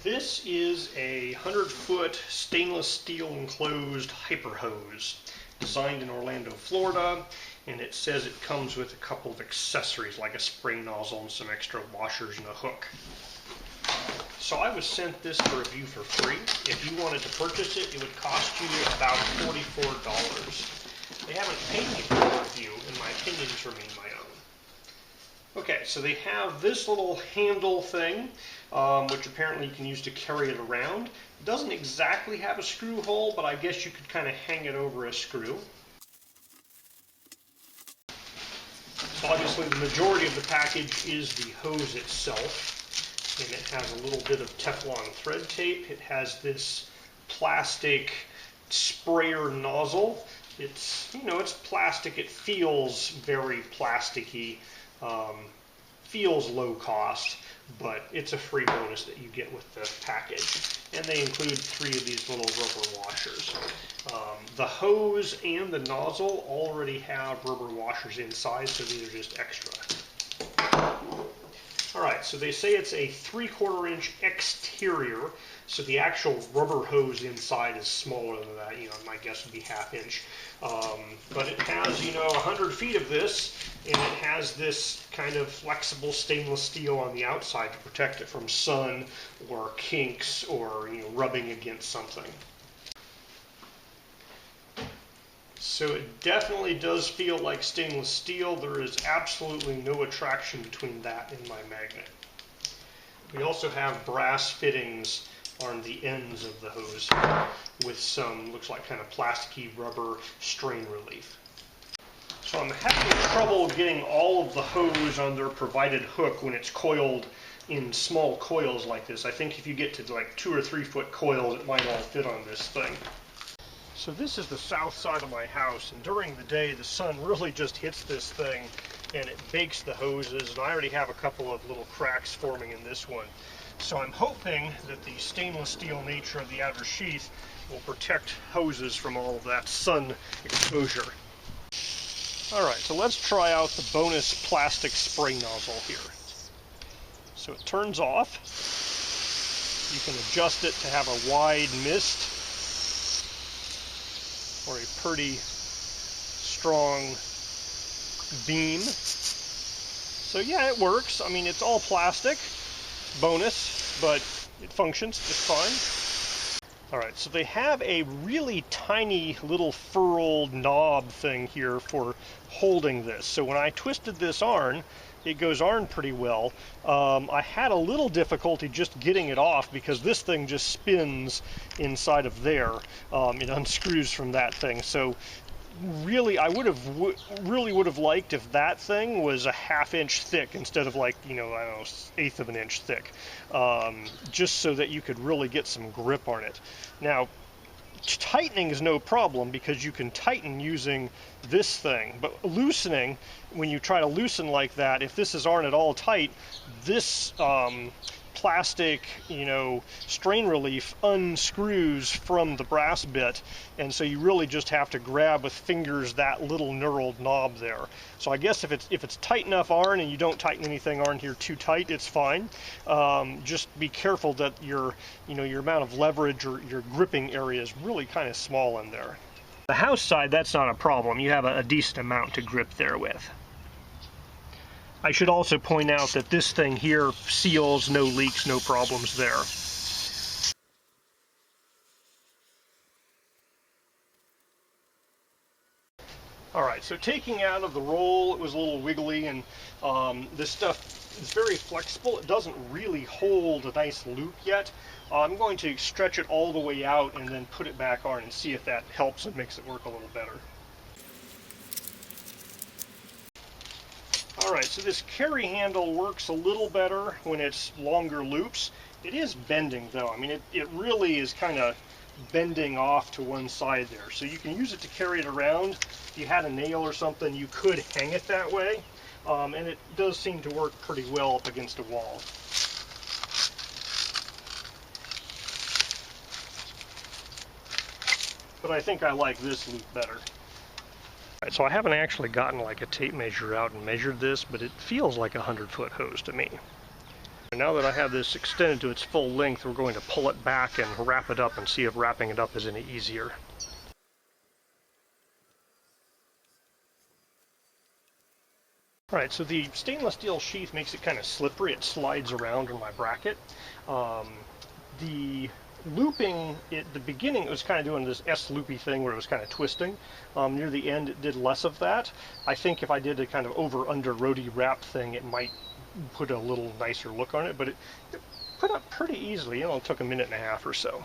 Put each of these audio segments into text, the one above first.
This is a 100-foot stainless steel enclosed hyper hose designed in Orlando, Florida, and it says it comes with a couple of accessories like a spray nozzle and some extra washers and a hook. So I was sent this for review for free. If you wanted to purchase it, it would cost you about $44. They haven't paid me for the review, and my opinions remain my own. Okay, so they have this little handle thing, which apparently you can use to carry it around. It doesn't exactly have a screw hole, but I guess you could kind of hang it over a screw. So obviously the majority of the package is the hose itself, and it has a little bit of Teflon thread tape. It has this plastic sprayer nozzle. It's, it's plastic. It feels very plasticky. Feels low cost, but it's a free bonus that you get with the package. And they include 3 of these little rubber washers. The hose and the nozzle already have rubber washers inside, so these are just extra. Alright, so they say it's a 3/4 inch exterior, so the actual rubber hose inside is smaller than that. My guess would be 1/2 inch. But it has, 100 feet of this, and it has this kind of flexible stainless steel on the outside to protect it from sun or kinks or, rubbing against something. So it definitely does feel like stainless steel. There is absolutely no attraction between that and my magnet. We also have brass fittings on the ends of the hose with some, looks like kind of plasticky rubber strain relief. So I'm having trouble getting all of the hose on their provided hook when it's coiled in small coils like this. I think if you get to like 2 or 3 foot coils, it might all fit on this thing. So this is the south side of my house, and during the day the sun really just hits this thing and it bakes the hoses, and I already have a couple of little cracks forming in this one. So I'm hoping that the stainless steel nature of the outer sheath will protect hoses from all of that sun exposure. Alright, so let's try out the bonus plastic spray nozzle here. So it turns off. You can adjust it to have a wide mist or a pretty strong beam. So yeah, it works. I mean, it's all plastic, bonus, but it functions just fine. Alright, so they have a really tiny little furled knob thing here for holding this. So when I twisted this arm, it goes on pretty well. I had a little difficulty just getting it off because this thing just spins inside of there. It unscrews from that thing. So really, I really would have liked if that thing was a 1/2 inch thick instead of like, I don't know, 1/8 of an inch thick. Just so that you could really get some grip on it. Now, tightening is no problem because you can tighten using this thing, but loosening, when you try to loosen like that, if this aren't at all tight, this plastic, strain relief unscrews from the brass bit, and so you really just have to grab with fingers that little knurled knob there. So I guess if it's tight enough on and you don't tighten anything on here too tight, it's fine. Just be careful that your amount of leverage or your gripping area is really kind of small in there. The house side, that's not a problem. You have a decent amount to grip there with. I should also point out that this thing here seals, no leaks, no problems there. Alright, so taking out of the roll, it was a little wiggly, and this stuff is very flexible. It doesn't really hold a nice loop yet. I'm going to stretch it all the way out and then put it back on and see if that helps and makes it work a little better. Alright, so this carry handle works a little better when it's longer loops. It is bending though. I mean, it really is kind of bending off to one side there. So you can use it to carry it around. If you had a nail or something, you could hang it that way. And it does seem to work pretty well up against a wall. But I think I like this loop better. Alright, so I haven't actually gotten like a tape measure out and measured this, but it feels like a 100-foot hose to me. And now that I have this extended to its full length, we're going to pull it back and wrap it up and see if wrapping it up is any easier. Alright, so the stainless steel sheath makes it kind of slippery. It slides around in my bracket. The looping, at the beginning, it was kind of doing this S-loopy thing where it was kind of twisting. Near the end, it did less of that. I think if I did a kind of over-under roadie wrap thing, it might put a little nicer look on it, but it put up pretty easily. It only took a minute and a half or so.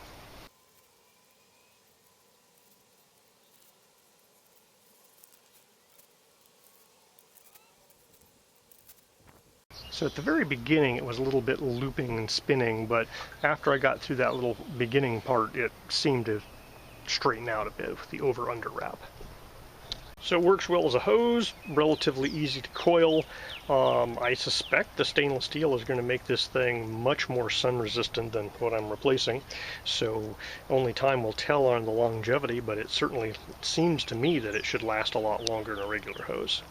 So at the very beginning it was a little bit looping and spinning, but after I got through that little beginning part, it seemed to straighten out a bit with the over-under wrap. So it works well as a hose, relatively easy to coil. I suspect the stainless steel is going to make this thing much more sun resistant than what I'm replacing, so only time will tell on the longevity, but it certainly seems to me that it should last a lot longer than a regular hose.